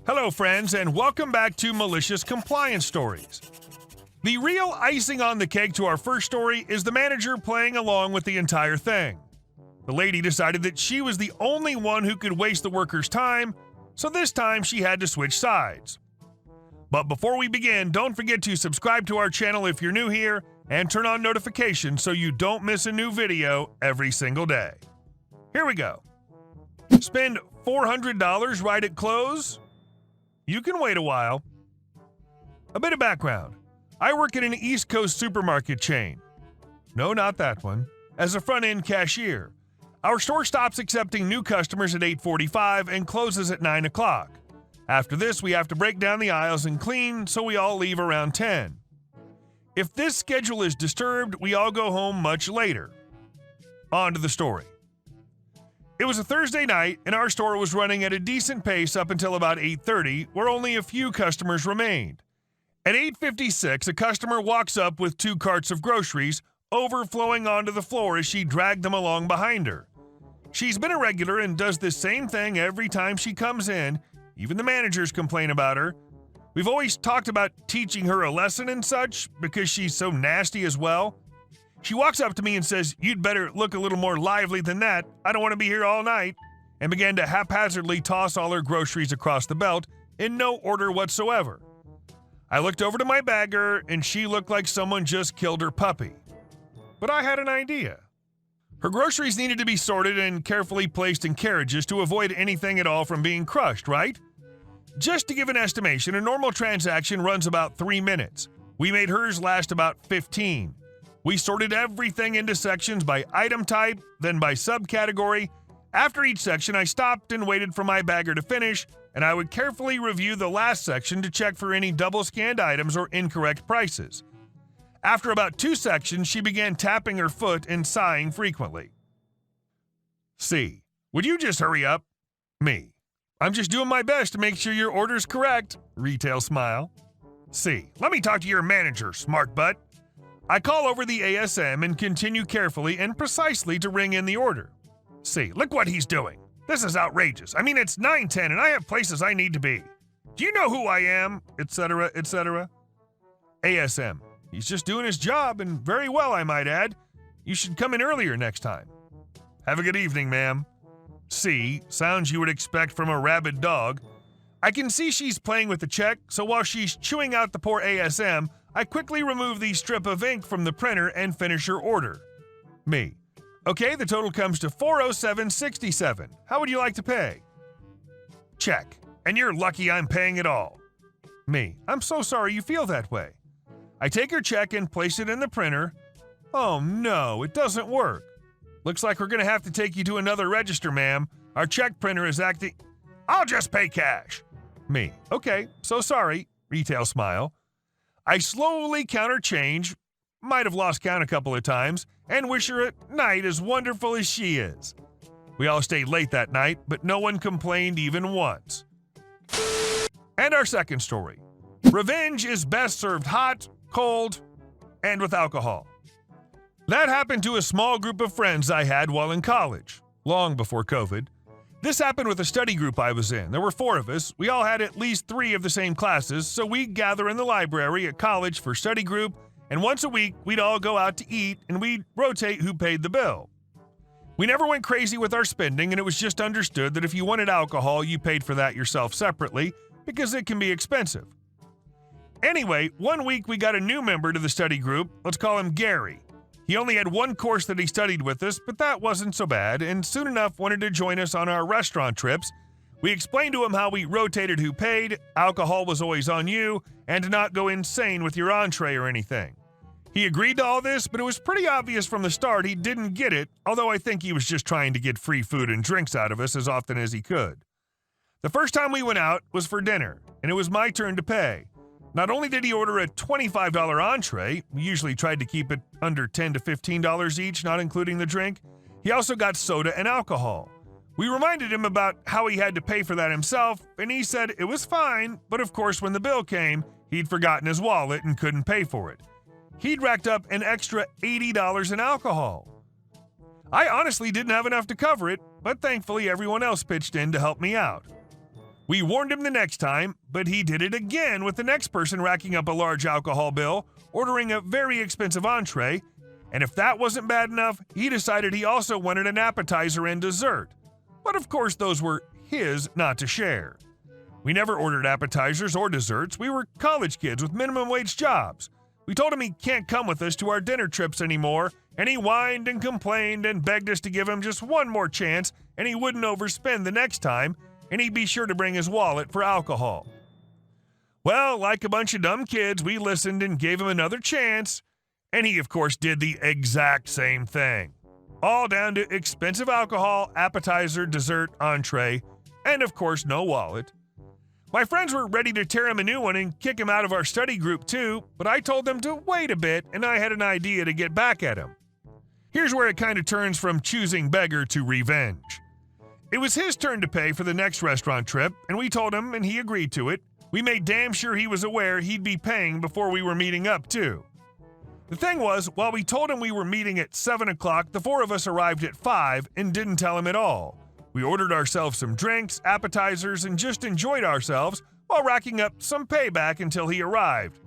Hello, friends, and welcome back to Malicious Compliance Stories. The real icing on the cake to our first story is the manager playing along with the entire thing. The lady decided that she was the only one who could waste the workers' time, so this time she had to switch sides. But before we begin, don't forget to subscribe to our channel if you're new here and turn on notifications so you don't miss a new video every single day. Here we go. Spend $400 right at close? You can wait a while. A bit of background. I work at an East Coast supermarket chain. No, not that one. As a front-end cashier. Our store stops accepting new customers at 8:45 and closes at 9 o'clock. After this, we have to break down the aisles and clean, so we all leave around 10. If this schedule is disturbed, we all go home much later. On to the story. It was a Thursday night, and our store was running at a decent pace up until about 8:30, where only a few customers remained. At 8:56, a customer walks up with 2 carts of groceries, overflowing onto the floor as she dragged them along behind her. She's been a regular and does the same thing every time she comes in. Even the managers complain about her. We've always talked about teaching her a lesson and such, because she's so nasty as well. She walks up to me and says, "You'd better look a little more lively than that. I don't want to be here all night," and began to haphazardly toss all her groceries across the belt in no order whatsoever. I looked over to my bagger, and she looked like someone just killed her puppy. But I had an idea. Her groceries needed to be sorted and carefully placed in carriages to avoid anything at all from being crushed, right? Just to give an estimation, a normal transaction runs about 3 minutes. We made hers last about 15. We sorted everything into sections by item type, then by subcategory. After each section, I stopped and waited for my bagger to finish, and I would carefully review the last section to check for any double-scanned items or incorrect prices. After about 2 sections, she began tapping her foot and sighing frequently. C. Would you just hurry up? Me. I'm just doing my best to make sure your order's correct. Retail smile. C. Let me talk to your manager, smart butt. I call over the ASM and continue carefully and precisely to ring in the order. C. Look what he's doing. This is outrageous. I mean, it's 9:10 and I have places I need to be. Do you know who I am? Etc., etc. ASM. He's just doing his job, and very well, I might add. You should come in earlier next time. Have a good evening, ma'am. C. Sounds you would expect from a rabid dog. I can see she's playing with the check, so while she's chewing out the poor ASM, I quickly remove the strip of ink from the printer and finish her order. Me. Okay, the total comes to $407.67. How would you like to pay? Check. And you're lucky I'm paying it all. Me. I'm so sorry you feel that way. I take her check and place it in the printer. Oh no, it doesn't work. Looks like we're gonna have to take you to another register, ma'am. Our check printer is acting. I'll just pay cash. Me. Okay, so sorry. Retail smile. I slowly count her change, might have lost count a couple of times, and wish her a night as wonderful as she is. We all stayed late that night, but no one complained even once. And our second story. Revenge is best served hot, cold, and with alcohol. That happened to a small group of friends I had while in college, long before COVID. This happened with a study group I was in. There were 4 of us. We all had at least 3 of the same classes, so we'd gather in the library at college for study group, and once a week, we'd all go out to eat, and we'd rotate who paid the bill. We never went crazy with our spending, and it was just understood that if you wanted alcohol, you paid for that yourself separately, because it can be expensive. Anyway, one week we got a new member to the study group. Let's call him Gary. He only had 1 course that he studied with us, but that wasn't so bad, and soon enough wanted to join us on our restaurant trips. We explained to him how we rotated who paid, alcohol was always on you, and to not go insane with your entree or anything. He agreed to all this, but it was pretty obvious from the start he didn't get it, although I think he was just trying to get free food and drinks out of us as often as he could. The first time we went out was for dinner, and it was my turn to pay. Not only did he order a $25 entree, we usually tried to keep it under $10 to $15 each, not including the drink, he also got soda and alcohol. We reminded him about how he had to pay for that himself, and he said it was fine, but of course when the bill came, he'd forgotten his wallet and couldn't pay for it. He'd racked up an extra $80 in alcohol. I honestly didn't have enough to cover it, but thankfully everyone else pitched in to help me out. We warned him the next time, but he did it again with the next person racking up a large alcohol bill, ordering a very expensive entree, and if that wasn't bad enough, he decided he also wanted an appetizer and dessert. But of course those were his not to share. We never ordered appetizers or desserts. We were college kids with minimum wage jobs. We told him he can't come with us to our dinner trips anymore, and he whined and complained and begged us to give him just one more chance, and he wouldn't overspend the next time, and he'd be sure to bring his wallet for alcohol. Well, like a bunch of dumb kids, we listened and gave him another chance, and he, of course, did the exact same thing. All down to expensive alcohol, appetizer, dessert, entree, and of course, no wallet. My friends were ready to tear him a new one and kick him out of our study group too, but I told them to wait a bit, and I had an idea to get back at him. Here's where it kind of turns from choosing beggar to revenge. It was his turn to pay for the next restaurant trip, and we told him, and he agreed to it. We made damn sure he was aware he'd be paying before we were meeting up too. The thing was, while we told him we were meeting at 7 o'clock, the four of us arrived at 5 and didn't tell him at all. We ordered ourselves some drinks, appetizers, and just enjoyed ourselves while racking up some payback until he arrived.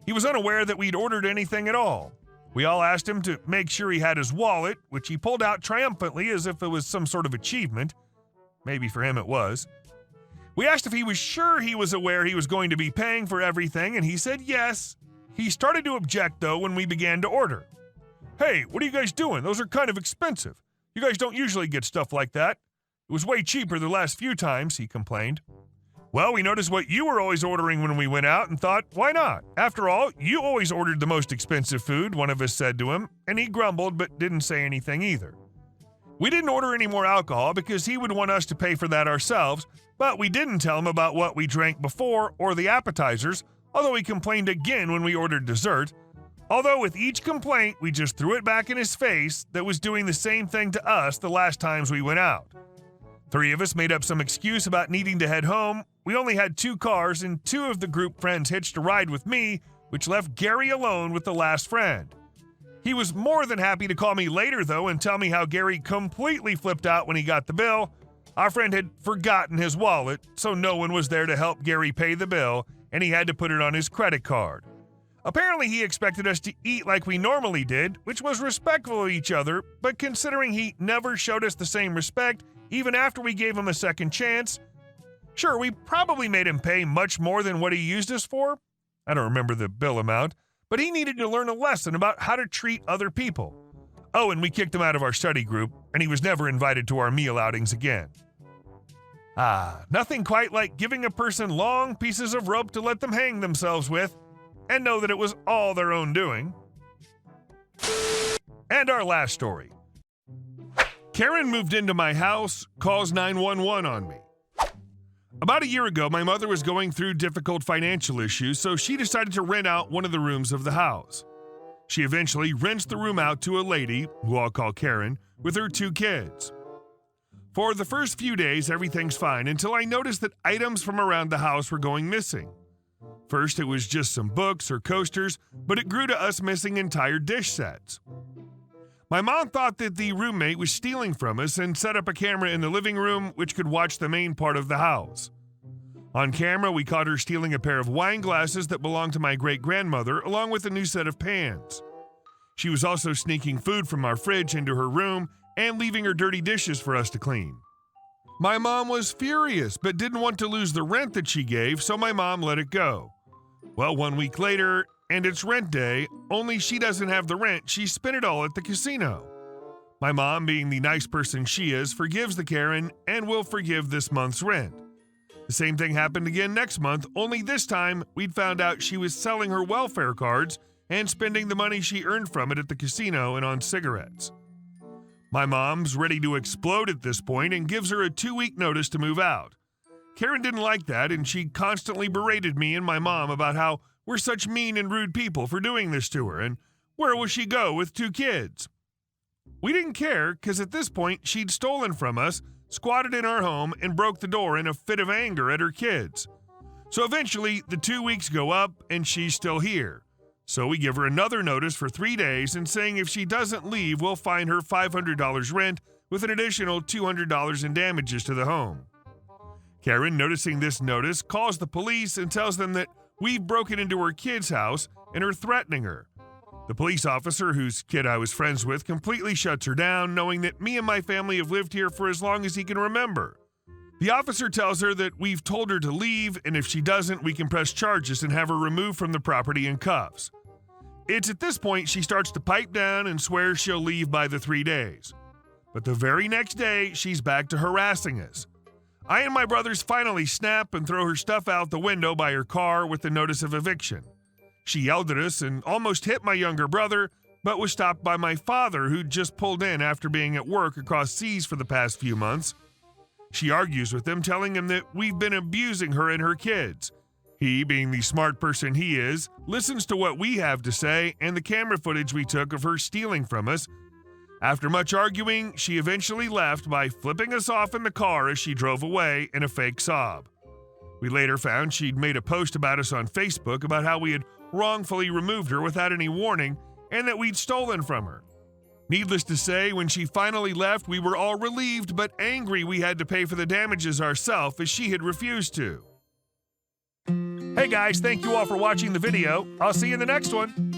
He was unaware that we'd ordered anything at all. We all asked him to make sure he had his wallet, which he pulled out triumphantly as if it was some sort of achievement. Maybe for him it was. We asked if he was sure he was aware he was going to be paying for everything, and he said yes. He started to object, though, when we began to order. "Hey, what are you guys doing? Those are kind of expensive. You guys don't usually get stuff like that. It was way cheaper the last few times," he complained. "Well, we noticed what you were always ordering when we went out and thought, why not? After all, you always ordered the most expensive food," one of us said to him, and he grumbled but didn't say anything either. We didn't order any more alcohol because he would want us to pay for that ourselves, but we didn't tell him about what we drank before or the appetizers, although he complained again when we ordered dessert. Although with each complaint, we just threw it back in his face that was doing the same thing to us the last times we went out. 3 of us made up some excuse about needing to head home. We only had 2 cars, and 2 of the group friends hitched a ride with me, which left Gary alone with the last friend. He was more than happy to call me later, though, and tell me how Gary completely flipped out when he got the bill. Our friend had forgotten his wallet, so no one was there to help Gary pay the bill, and he had to put it on his credit card. Apparently, he expected us to eat like we normally did, which was respectful of each other, but considering he never showed us the same respect, even after we gave him a second chance, sure, we probably made him pay much more than what he used us for. I don't remember the bill amount, but he needed to learn a lesson about how to treat other people. Oh, and we kicked him out of our study group, and he was never invited to our meal outings again. Nothing quite like giving a person long pieces of rope to let them hang themselves with, and know that it was all their own doing. And our last story. Karen moved into my house, calls 911 on me. About a year ago, my mother was going through difficult financial issues, so she decided to rent out one of the rooms of the house. She eventually rents the room out to a lady, who I'll call Karen, with her 2 kids. For the first few days, everything's fine until I noticed that items from around the house were going missing. First, it was just some books or coasters, but it grew to us missing entire dish sets. My mom thought that the roommate was stealing from us and set up a camera in the living room which could watch the main part of the house. On camera, we caught her stealing a pair of wine glasses that belonged to my great-grandmother, along with a new set of pans. She was also sneaking food from our fridge into her room and leaving her dirty dishes for us to clean. My mom was furious, but didn't want to lose the rent that she gave, so my mom let it go. Well, 1 week later, and it's rent day, only she doesn't have the rent, she spent it all at the casino. My mom, being the nice person she is, forgives the Karen and will forgive this month's rent. The same thing happened again next month, only this time we'd found out she was selling her welfare cards and spending the money she earned from it at the casino and on cigarettes. My mom's ready to explode at this point and gives her a 2-week notice to move out. Karen didn't like that, and she constantly berated me and my mom about how we're such mean and rude people for doing this to her, and where will she go with 2 kids? We didn't care, because at this point she'd stolen from us, squatted in our home, and broke the door in a fit of anger at her kids. So eventually, the 2 weeks go up, and she's still here. So we give her another notice for 3 days, and saying if she doesn't leave, we'll fine her $500 rent with an additional $200 in damages to the home. Karen, noticing this notice, calls the police and tells them that we've broken into her kid's house and are threatening her. The police officer, whose kid I was friends with, completely shuts her down, knowing that me and my family have lived here for as long as he can remember. The officer tells her that we've told her to leave, and if she doesn't, we can press charges and have her removed from the property in cuffs. It's at this point she starts to pipe down and swears she'll leave by the 3 days. But the very next day, she's back to harassing us. I and my brothers finally snap and throw her stuff out the window by her car with the notice of eviction. She yelled at us and almost hit my younger brother, but was stopped by my father, who'd just pulled in after being at work across seas for the past few months. She argues with him, telling him that we've been abusing her and her kids. He, being the smart person he is, listens to what we have to say and the camera footage we took of her stealing from us. After much arguing, she eventually left by flipping us off in the car as she drove away in a fake sob. We later found she'd made a post about us on Facebook about how we had wrongfully removed her without any warning and that we'd stolen from her. Needless to say, when she finally left, we were all relieved but angry we had to pay for the damages ourselves as she had refused to. Hey guys, thank you all for watching the video. I'll see you in the next one.